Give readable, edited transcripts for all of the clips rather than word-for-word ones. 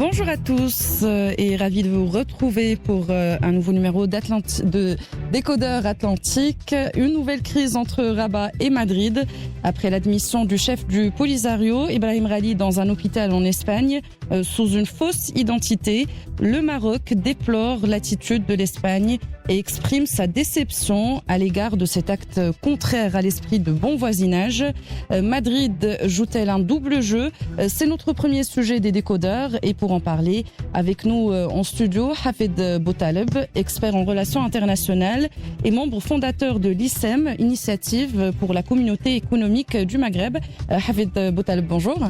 Bonjour à tous et ravi de vous retrouver pour un nouveau numéro de Décodeur Atlantique. Une nouvelle crise entre Rabat et Madrid après l'admission du chef du Polisario, Ibrahim Rali, dans un hôpital en Espagne sous une fausse identité. Le Maroc déplore l'attitude de l'Espagne et exprime sa déception à l'égard de cet acte contraire à l'esprit de bon voisinage. Madrid joue-t-elle un double jeu? C'est notre premier sujet des décodeurs et pour en parler avec nous en studio, Hafid Boutaleb, expert en relations internationales et membre fondateur de l'ICEM, Initiative pour la communauté économique du Maghreb. Hafid Boutaleb, bonjour.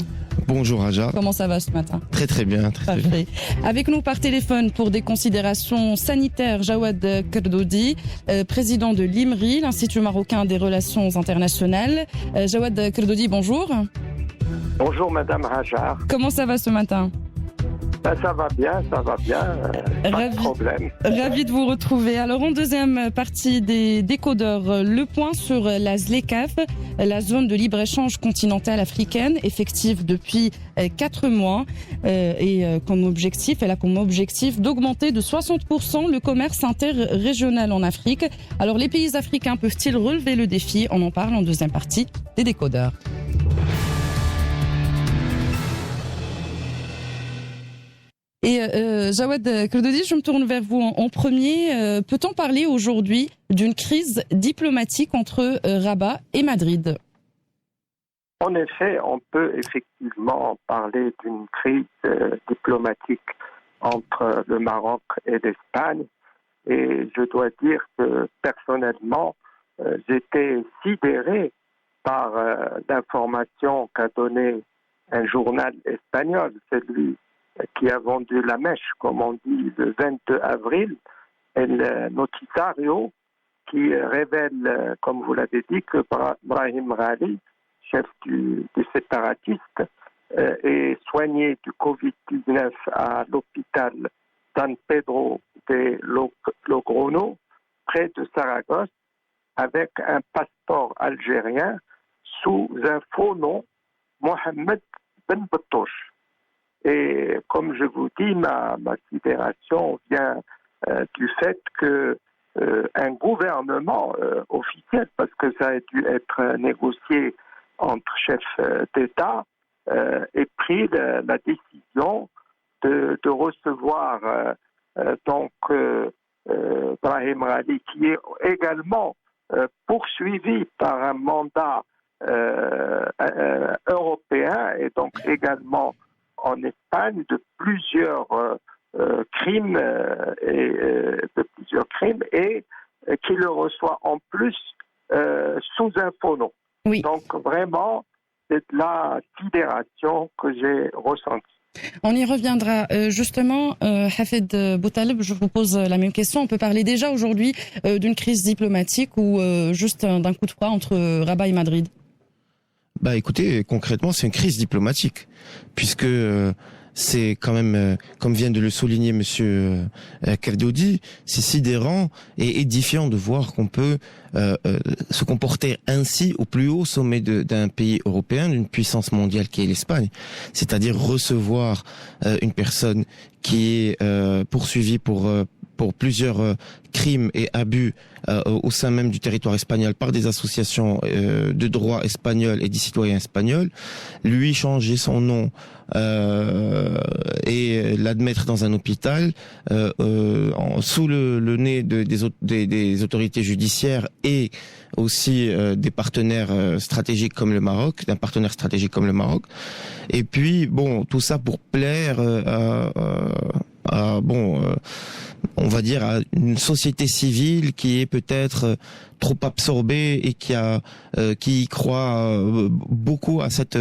Bonjour Aja. Comment ça va ce matin? Très bien. Très bien. Avec nous par téléphone pour des considérations sanitaires, Jawad Kerdoudi, président de l'IMRI, l'Institut marocain des relations internationales. Jawad Kerdoudi, bonjour. Bonjour Madame Hajar. Comment ça va ce matin? Ça va bien, pas de problème. Ravi de vous retrouver. Alors en deuxième partie des décodeurs, le point sur la ZLECAf, la zone de libre-échange continentale africaine, effective depuis 4 mois. Et elle a comme objectif d'augmenter de 60% le commerce interrégional en Afrique. Alors les pays africains peuvent-ils relever le défi? On en parle en deuxième partie des décodeurs. Et Jawad Kerdoudi, je me tourne vers vous en premier. Peut-on parler aujourd'hui d'une crise diplomatique entre Rabat et Madrid? En effet, on peut effectivement parler d'une crise diplomatique entre le Maroc et l'Espagne. Et je dois dire que personnellement, j'étais sidéré par l'information qu'a donnée un journal espagnol, celui qui a vendu la mèche, comme on dit, le 22 avril, El Noticiario, qui révèle, comme vous l'avez dit, que Ibrahim Rali, chef du séparatiste, est soigné du Covid-19 à l'hôpital San Pedro de Logroño, près de Saragosse, avec un passeport algérien sous un faux nom, Mohamed Ben Battouche. Et comme je vous dis, ma sidération vient du fait que un gouvernement officiel, parce que ça a dû être négocié entre chefs d'État, ait pris la décision de recevoir Ibrahim Rali, qui est également poursuivi par un mandat européen et donc également en Espagne de plusieurs crimes et qui le reçoit en plus sous un faux nom. Oui. Donc vraiment, c'est de la sidération que j'ai ressentie. On y reviendra. Justement, Hafid Boutaleb, je vous pose la même question. On peut parler déjà aujourd'hui d'une crise diplomatique ou juste d'un coup de froid entre Rabat et Madrid? Bah écoutez, concrètement, c'est une crise diplomatique, puisque c'est quand même, comme vient de le souligner Monsieur Kerdoudi, c'est sidérant et édifiant de voir qu'on peut se comporter ainsi au plus haut sommet d'un pays européen, d'une puissance mondiale qui est l'Espagne, c'est-à-dire recevoir une personne qui est poursuivie pour plusieurs crimes et abus au sein même du territoire espagnol par des associations de droit espagnol et des citoyens espagnols, lui changer son nom et l'admettre dans un hôpital sous le nez des autorités judiciaires et aussi des partenaires stratégiques comme le Maroc, d'un partenaire stratégique comme le Maroc. Et puis bon, tout ça pour plaire on va dire à une société civile qui est peut-être trop absorbée et qui croit beaucoup à cette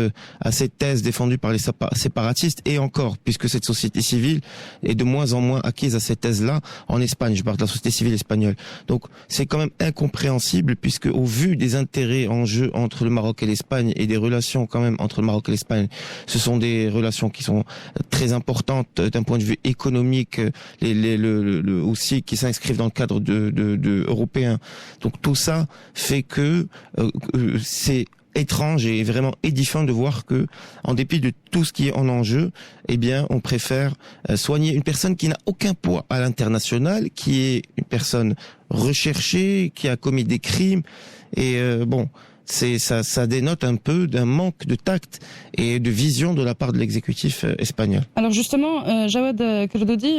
thèse défendue par les séparatistes, et encore, puisque cette société civile est de moins en moins acquise à cette thèse-là en Espagne. Je parle de la société civile espagnole. Donc c'est quand même incompréhensible, puisque au vu des intérêts en jeu entre le Maroc et l'Espagne et des relations quand même entre le Maroc et l'Espagne, ce sont des relations qui sont très importantes d'un point de vue économique, aussi qui s'inscrivent dans le cadre de européen. Donc tout ça fait que c'est étrange et vraiment édifiant de voir que, en dépit de tout ce qui est en enjeu, eh bien, on préfère soigner une personne qui n'a aucun poids à l'international, qui est une personne recherchée, qui a commis des crimes, et ça dénote un peu d'un manque de tact et de vision de la part de l'exécutif espagnol. Alors justement, Jawad Kerdodi,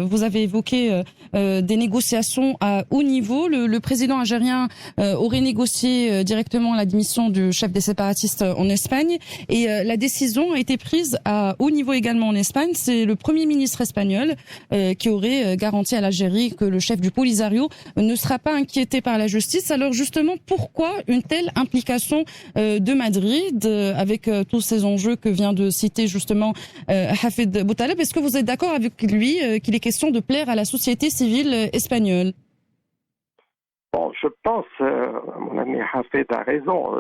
vous avez évoqué des négociations à haut niveau. Le président algérien aurait négocié directement l'admission du chef des séparatistes en Espagne, et la décision a été prise à haut niveau également en Espagne. C'est le Premier ministre espagnol qui aurait garanti à l'Algérie que le chef du Polisario ne sera pas inquiété par la justice. Alors justement, pourquoi une telle implication de Madrid avec tous ces enjeux que vient de citer justement Hafid Boutaleb? Est-ce que vous êtes d'accord avec lui qu'il est question de plaire à la société civile espagnole? Bon, je pense, mon ami Hafid a raison.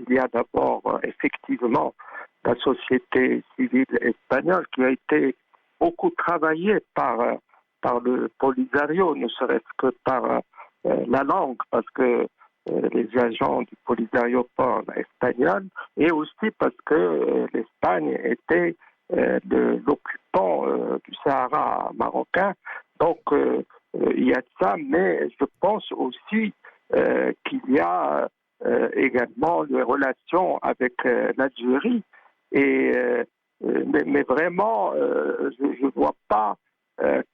Il y a d'abord effectivement la société civile espagnole qui a été beaucoup travaillée par le Polisario, ne serait-ce que par la langue, parce que les agents du Polisario parlent espagnol, et aussi parce que l'Espagne était l'occupant du Sahara marocain. Donc, il y a de ça, mais je pense aussi qu'il y a également des relations avec l'Algérie. Mais vraiment, je ne vois pas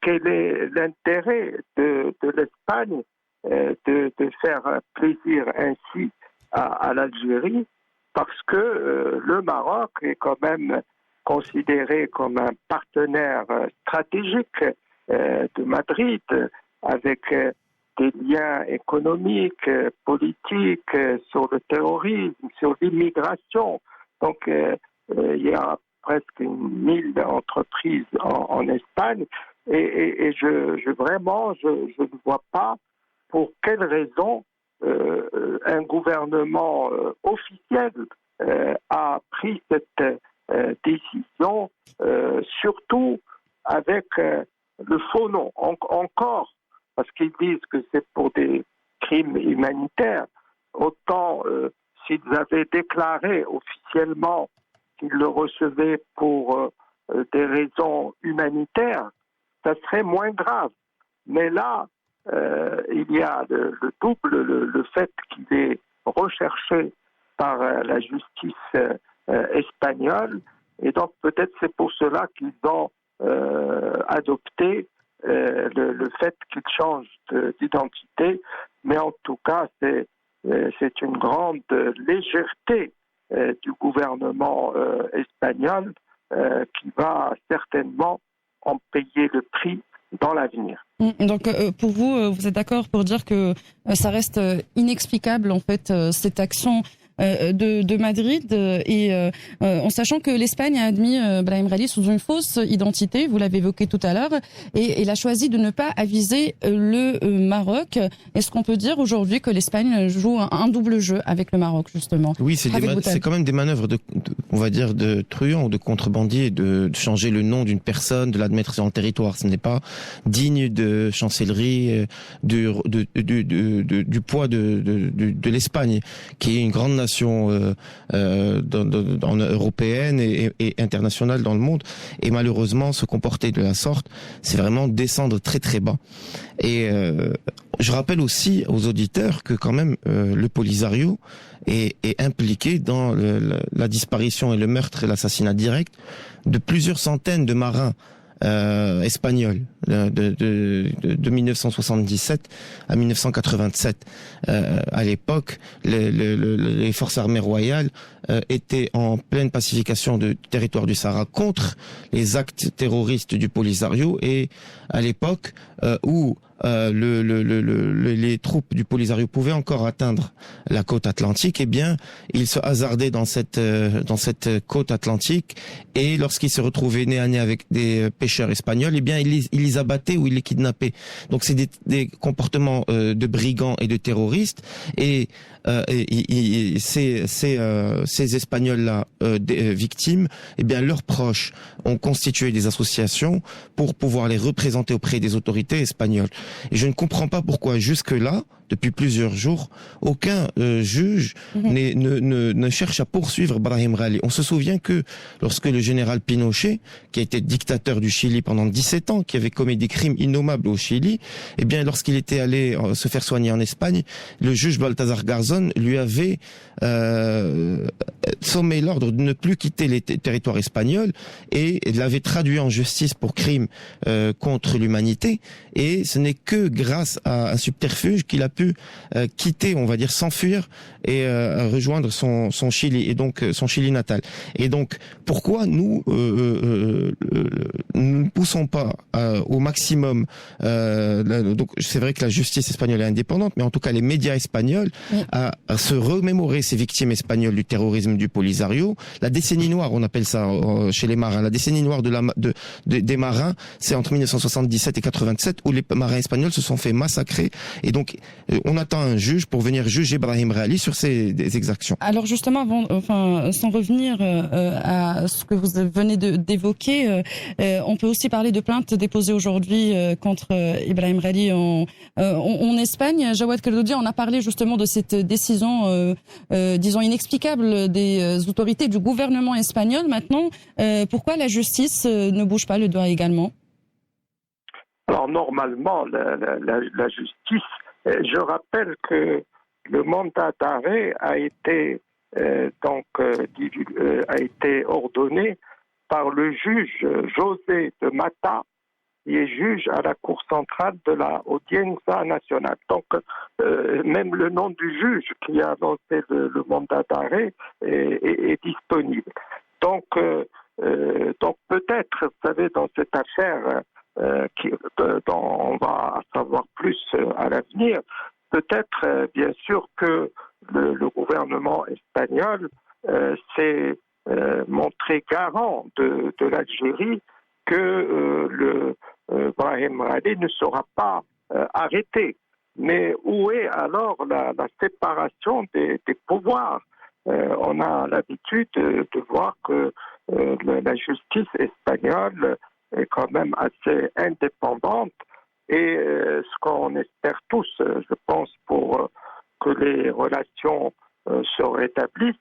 quel est l'intérêt de l'Espagne de faire plaisir ainsi à l'Algérie, parce que le Maroc est quand même considéré comme un partenaire stratégique de Madrid, avec des liens économiques, politiques, sur le terrorisme, sur l'immigration. Donc, il y a presque 1000 entreprises en Espagne, et je ne vois pas pour quelle raison un gouvernement officiel a pris cette décision, surtout avec le faux nom. Encore, parce qu'ils disent que c'est pour des crimes humanitaires, autant s'ils avaient déclaré officiellement qu'ils le recevaient pour des raisons humanitaires, ça serait moins grave. Mais là, il y a le double, le fait qu'il est recherché par la justice espagnole, et donc peut-être c'est pour cela qu'ils ont adopté le fait qu'il change d'identité, mais en tout cas c'est une grande légèreté du gouvernement espagnol qui va certainement en payer le prix dans l'avenir. Donc pour vous, vous êtes d'accord pour dire que ça reste inexplicable en fait cette action de Madrid, et en sachant que l'Espagne a admis Brahim Ghali sous une fausse identité, vous l'avez évoqué tout à l'heure, et elle a choisi de ne pas aviser le Maroc. Est-ce qu'on peut dire aujourd'hui que l'Espagne joue un double jeu avec le Maroc, justement? Oui, c'est quand même des manœuvres on va dire, de truands ou de contrebandiers, de changer le nom d'une personne, de l'admettre sur le territoire. Ce n'est pas digne de chancellerie, du poids de l'Espagne, qui est une grande nation européenne et internationale dans le monde. Et malheureusement, se comporter de la sorte, c'est vraiment descendre très très bas. Et je rappelle aussi aux auditeurs que quand même le Polisario est impliqué dans la disparition et le meurtre et l'assassinat direct de plusieurs centaines de marins espagnols de 1977 à 1987. À l'époque, les forces armées royales étaient en pleine pacification du territoire du Sahara contre les actes terroristes du Polisario, et à l'époque où les troupes du Polisario pouvaient encore atteindre la côte atlantique, eh bien, ils se hasardaient dans cette côte atlantique, et lorsqu'ils se retrouvaient nez à nez avec des pêcheurs espagnols, eh bien, ils les abattaient ou ils les kidnappaient. Donc, c'est des comportements de brigands et de terroristes, et ces Espagnols-là victimes, eh bien, leurs proches ont constitué des associations pour pouvoir les représenter auprès des autorités espagnoles. Et je ne comprends pas pourquoi jusque-là, depuis plusieurs jours, aucun juge ne cherche à poursuivre Brahim Ghali. On se souvient que lorsque le général Pinochet, qui a été dictateur du Chili pendant 17 ans, qui avait commis des crimes innommables au Chili, eh bien, lorsqu'il était allé se faire soigner en Espagne, le juge Baltasar Garzón lui avait sommé l'ordre de ne plus quitter les territoires espagnols et l'avait traduit en justice pour crime contre l'humanité. Et ce n'est que grâce à un subterfuge qu'il a pu quitter, on va dire, s'enfuir et rejoindre son Chili, et donc son Chili natal. Et donc, pourquoi nous ne poussons pas au maximum donc c'est vrai que la justice espagnole est indépendante, mais en tout cas les médias espagnols à se remémorer ces victimes espagnoles du terrorisme du Polisario. La décennie noire, on appelle ça chez les marins, la décennie noire des marins, c'est entre 1977 et 87, où les marins espagnols se sont fait massacrer. Et donc, on attend un juge pour venir juger Brahim Ghali sur ces exactions. Alors justement, sans revenir à ce que vous venez d'évoquer, on peut aussi parler de plaintes déposées aujourd'hui contre Ibrahim Ghali en Espagne. Jawad Khaldoudi, on a parlé justement de cette décision, disons, inexplicable des autorités du gouvernement espagnol. Maintenant, pourquoi la justice ne bouge pas le doigt également ? Alors normalement, la justice, je rappelle que le mandat d'arrêt a été ordonné par le juge José de Mata, qui est juge à la Cour centrale de la Audiencia nationale. Donc, même le nom du juge qui a annoncé le mandat d'arrêt est disponible. Donc peut-être, vous savez, dans cette affaire, dont on va savoir plus à l'avenir, peut-être, bien sûr, que le gouvernement espagnol s'est montré garant de l'Algérie que Brahim Ghali ne sera pas arrêté. Mais où est alors la séparation des pouvoirs ? On a l'habitude de voir que la justice espagnole est quand même assez indépendante, et ce qu'on espère tous, je pense, pour que les relations se rétablissent,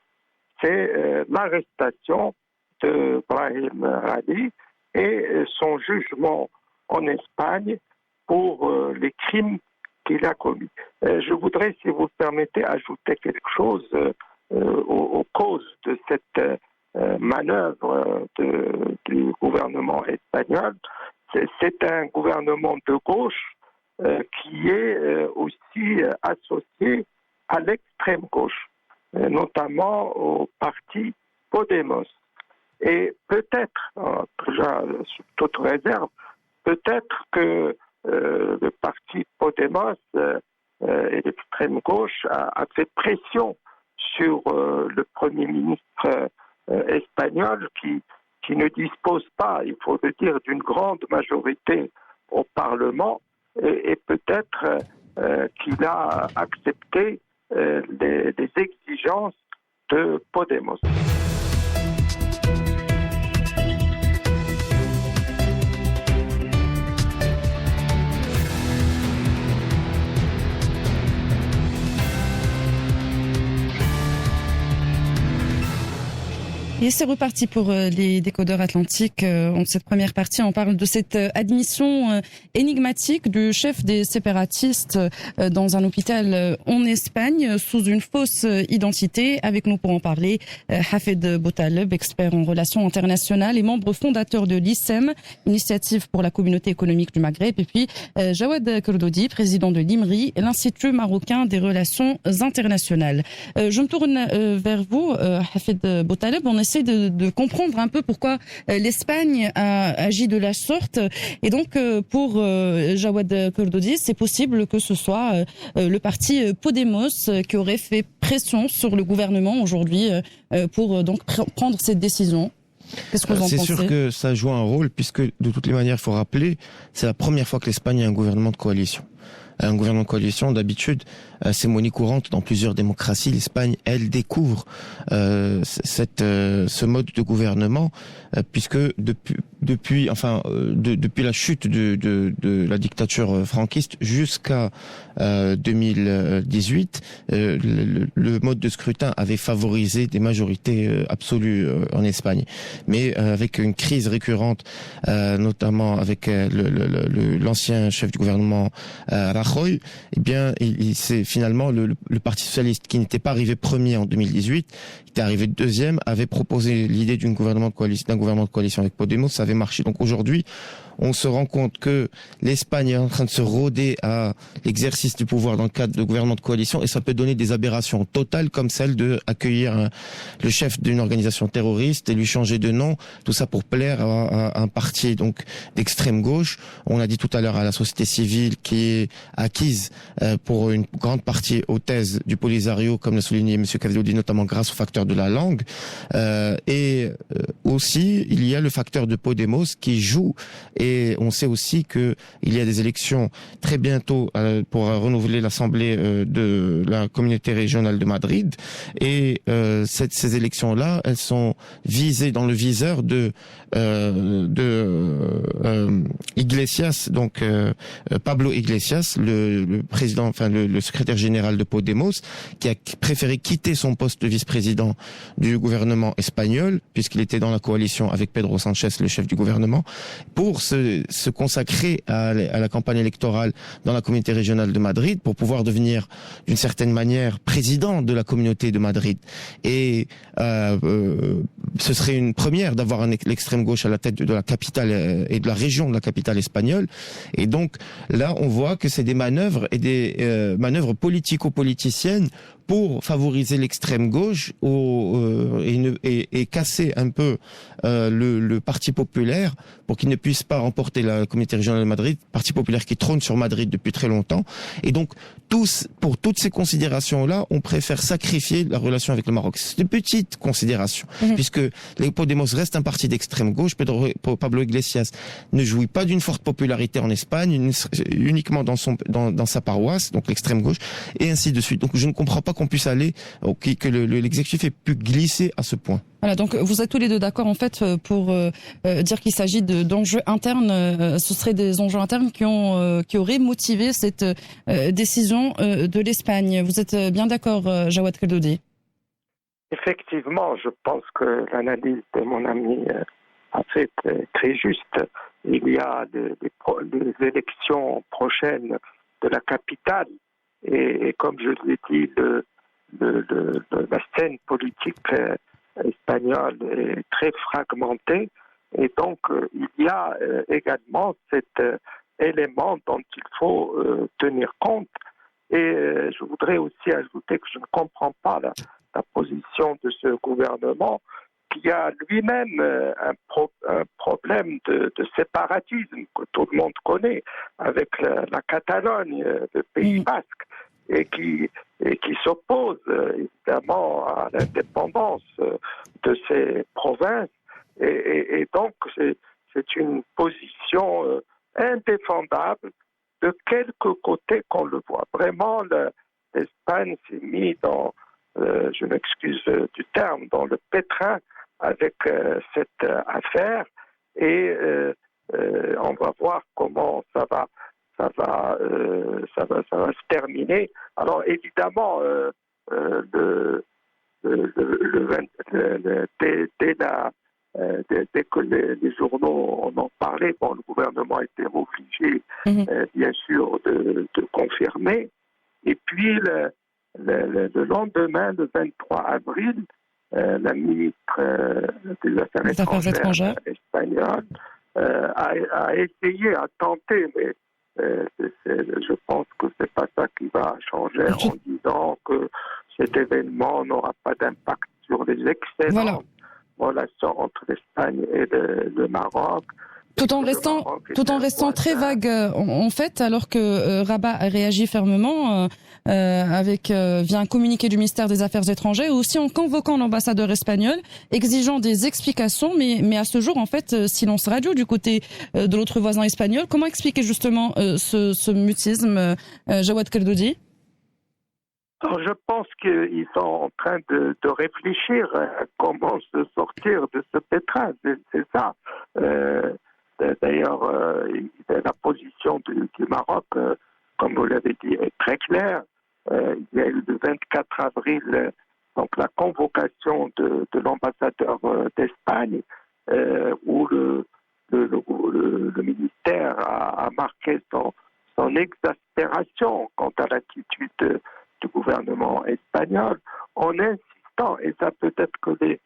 c'est l'arrestation de Brahim Ghali et son jugement en Espagne pour les crimes qu'il a commis. Je voudrais, si vous le permettez, ajouter quelque chose aux causes de cette manœuvre du gouvernement espagnol. C'est un gouvernement de gauche qui est aussi associé à l'extrême gauche, notamment au parti Podemos. Et peut-être, déjà sous toute réserve, peut-être que le parti Podemos et l'extrême gauche a fait pression sur le Premier ministre espagnol qui ne dispose pas, il faut le dire, d'une grande majorité au Parlement, et peut-être qu'il a accepté les exigences de Podemos. Et c'est reparti pour les décodeurs atlantiques. En cette première partie, on parle de cette admission énigmatique du chef des séparatistes dans un hôpital en Espagne sous une fausse identité. Avec nous pour en parler, Hafed Boutaleb, expert en relations internationales et membre fondateur de l'ISEM, Initiative pour la communauté économique du Maghreb, et puis Jawad Khaldoudi, président de l'IMRI, l'Institut marocain des relations internationales. Je me tourne vers vous, Hafed Boutaleb. On essaie de comprendre un peu pourquoi l'Espagne a agi de la sorte. Et donc, pour Jawad Khaldoudi, c'est possible que ce soit le parti Podemos qui aurait fait pression sur le gouvernement aujourd'hui pour donc prendre cette décision. Qu'est-ce que vous en pensez ? C'est sûr que ça joue un rôle, puisque de toutes les manières, il faut rappeler, c'est la première fois que l'Espagne a un gouvernement de coalition. Un gouvernement de coalition, d'habitude, c'est monnaie courante dans plusieurs démocraties. L'Espagne, elle, découvre ce mode de gouvernement, puisque depuis la chute de la dictature franquiste jusqu'à 2018, le mode de scrutin avait favorisé des majorités absolues en Espagne. Mais avec une crise récurrente, notamment avec l'ancien chef du gouvernement Rajoy, eh bien, c'est finalement le Parti socialiste, qui n'était pas arrivé premier en 2018, qui était arrivé deuxième, avait proposé l'idée d'un gouvernement de coalition avec Podemos. Ça avait marché. Donc aujourd'hui, on se rend compte que l'Espagne est en train de se rôder à l'exercice du pouvoir dans le cadre de gouvernement de coalition, et ça peut donner des aberrations totales comme celle de accueillir le chef d'une organisation terroriste et lui changer de nom, tout ça pour plaire à un parti donc d'extrême gauche. On a dit tout à l'heure à la société civile qui est acquise pour une grande partie aux thèses du Polisario, comme l'a souligné M. Cavellodi, notamment grâce au facteur de la langue. Et aussi, il y a le facteur de Podemos qui joue. Et on sait aussi que il y a des élections très bientôt pour renouveler l'Assemblée de la communauté régionale de Madrid. Et ces élections-là, elles sont visées dans le viseur de Iglesias, donc Pablo Iglesias, le président, enfin le secrétaire général de Podemos, qui a préféré quitter son poste de vice-président du gouvernement espagnol, puisqu'il était dans la coalition avec Pedro Sánchez, le chef du gouvernement, pour se consacrer à la campagne électorale dans la communauté régionale de Madrid, pour pouvoir devenir d'une certaine manière président de la communauté de Madrid. Et ce serait une première d'avoir l'extrême gauche à la tête de la capitale et de la région de la capitale espagnole. Et donc là, on voit que c'est des manœuvres et des manœuvres politico-politiciennes pour favoriser l'extrême gauche et casser un peu le Parti populaire pour qu'il ne puisse pas remporter la communauté régionale de Madrid, Parti populaire qui trône sur Madrid depuis très longtemps. Et donc, pour toutes ces considérations-là, on préfère sacrifier la relation avec le Maroc. C'est de petites considérations, puisque les Podemos reste un parti d'extrême gauche. Pablo Iglesias ne jouit pas d'une forte popularité en Espagne, uniquement dans sa paroisse, donc l'extrême gauche, et ainsi de suite. Donc je ne comprends pas qu'on puisse aller, que l'exécutif ait pu glisser à ce point. Voilà, donc vous êtes tous les deux d'accord en fait pour dire qu'il s'agit d'enjeux internes. Ce seraient des enjeux internes qui auraient motivé cette décision de l'Espagne. Vous êtes bien d'accord, Jawad Khaldoudi? Effectivement, je pense que l'analyse de mon ami en fait est très juste. Il y a des élections prochaines de la capitale et comme je l'ai dit, la scène politique espagnole est très fragmentée et donc il y a également cet élément dont il faut tenir compte. Et je voudrais aussi ajouter que je ne comprends pas la position de ce gouvernement qui a lui-même un problème de séparatisme que tout le monde connaît avec la Catalogne, le Pays basque, et qui s'oppose évidemment à l'indépendance de ces provinces. Et donc c'est une position indéfendable de quelque côté qu'on le voit. Vraiment, l'Espagne s'est mise dans, je m'excuse du terme, dans le pétrin avec cette affaire et on va voir comment ça va se terminer. Alors évidemment, dès que les journaux en ont parlé, le gouvernement a été obligé, bien sûr, de confirmer. Et puis le lendemain, le 23 avril, la ministre des Affaires étrangères espagnole a essayé, a tenté, mais je pense que c'est pas ça qui va changer en disant que cet événement n'aura pas d'impact sur les excellentes relations entre l'Espagne et le Maroc. Tout en restant très vague en fait, alors que Rabat a réagi fermement via un communiqué du ministère des Affaires étrangères, aussi en convoquant l'ambassadeur espagnol, exigeant des explications, mais à ce jour en fait silence radio du côté de l'autre voisin espagnol. Comment expliquer justement ce mutisme, Jawad Khaldoudi? Alors, je pense qu'ils sont en train de réfléchir à comment se sortir de ce pétrin, c'est ça. D'ailleurs, la position du Maroc, comme vous l'avez dit, est très claire. Il y a eu le 24 avril donc la convocation de l'ambassadeur d'Espagne, où le ministère a marqué son exaspération quant à l'attitude du gouvernement espagnol, en insistant, et ça peut-être que les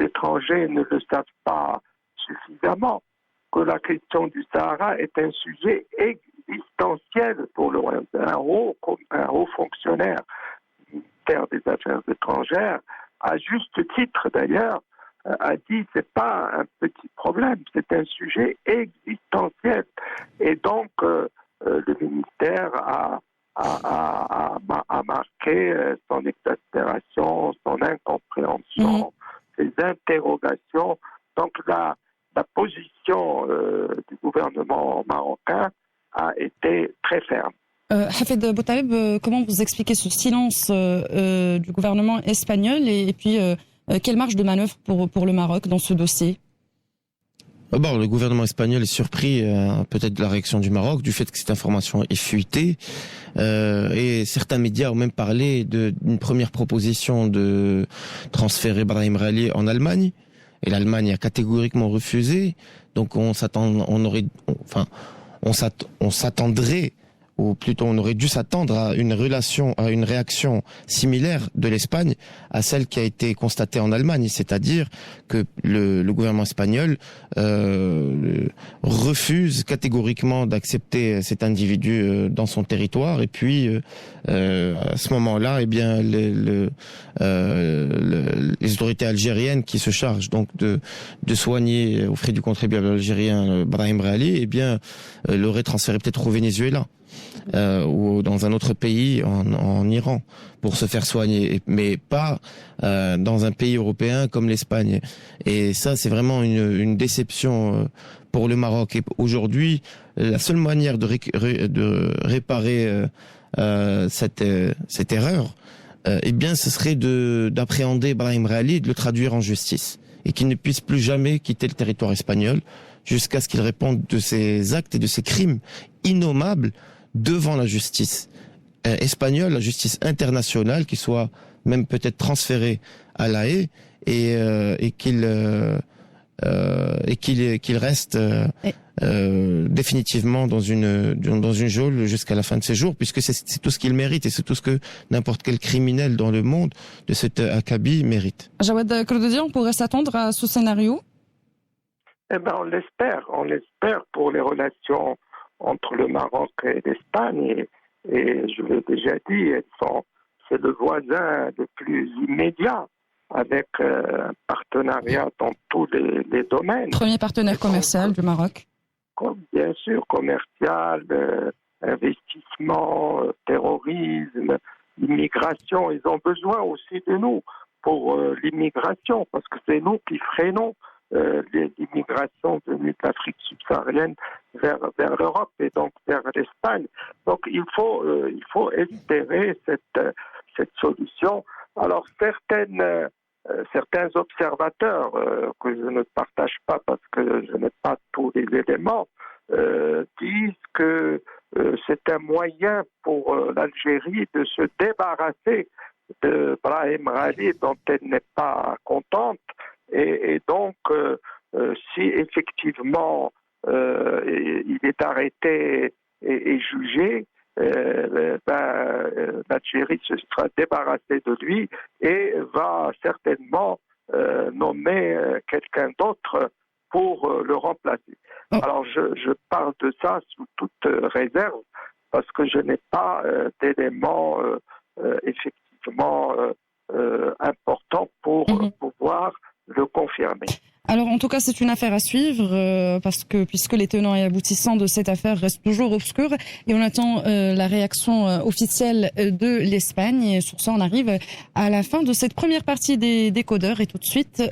étrangers ne le savent pas suffisamment, que la question du Sahara est un sujet existentiel pour le Royaume. Un haut fonctionnaire du ministère des Affaires étrangères, à juste titre d'ailleurs, a dit c'est pas un petit problème, c'est un sujet existentiel. Et donc le ministère a marqué son exaspération, son incompréhension, ses interrogations. Donc la position du gouvernement marocain a été très ferme. Hafed Boutaleb, comment vous expliquez ce silence du gouvernement espagnol et puis quelle marge de manœuvre pour le Maroc dans ce dossier? D'abord, le gouvernement espagnol est surpris peut-être de la réaction du Maroc, du fait que cette information est fuitée. Et certains médias ont même parlé d'une première proposition de transférer Brahim Rally en Allemagne. Et l'Allemagne a catégoriquement refusé. Donc on s'attendrait, ou plutôt on aurait dû s'attendre à une réaction similaire de l'Espagne à celle qui a été constatée en Allemagne, c'est-à-dire que le gouvernement espagnol refuse catégoriquement d'accepter cet individu dans son territoire, et puis à ce moment-là, eh bien les autorités algériennes qui se chargent donc de soigner aux frais du contribuable algérien Brahim Rally, eh bien l'auraient transféré peut-être au Venezuela. Ou dans un autre pays, en Iran, pour se faire soigner, mais pas dans un pays européen comme l'Espagne. Et ça, c'est vraiment une déception pour le Maroc. Et aujourd'hui, la seule manière de réparer cette erreur, eh bien, ce serait d'appréhender Brahim Rally et de le traduire en justice, et qu'il ne puisse plus jamais quitter le territoire espagnol jusqu'à ce qu'il réponde de ses actes et de ses crimes innommables devant la justice espagnole, la justice internationale, qui soit même peut-être transférée à La Haye, et qu'il reste définitivement dans une geôle jusqu'à la fin de ses jours, puisque c'est tout ce qu'il mérite, et c'est tout ce que n'importe quel criminel dans le monde de cet acabit mérite. Jawad Kordodi, on pourrait s'attendre à ce scénario? Eh ben, on l'espère pour les relations entre le Maroc et l'Espagne, et je l'ai déjà dit, c'est le voisin le plus immédiat, avec un partenariat dans tous les domaines. Premier partenaire commercial du Maroc. Bien sûr, commercial, investissement, terrorisme, immigration. Ils ont besoin aussi de nous pour l'immigration, parce que c'est nous qui freinons l'immigration venue de l'Afrique subsaharienne vers l'Europe et donc vers l'Espagne. Donc il faut espérer cette solution. Alors certains observateurs que je ne partage pas parce que je n'ai pas tous les éléments disent que c'est un moyen pour l'Algérie de se débarrasser de Brahim Rally dont elle n'est pas contente. Et donc, si effectivement il est arrêté et jugé, l'Algérie se sera débarrassée de lui et va certainement nommer quelqu'un d'autre pour le remplacer. Alors, je parle de ça sous toute réserve parce que je n'ai pas d'éléments effectivement importants pour pouvoir le confirmer. Alors en tout cas c'est une affaire à suivre puisque les tenants et aboutissants de cette affaire restent toujours obscurs et on attend la réaction officielle de l'Espagne. Et sur ça on arrive à la fin de cette première partie des décodeurs et tout de suite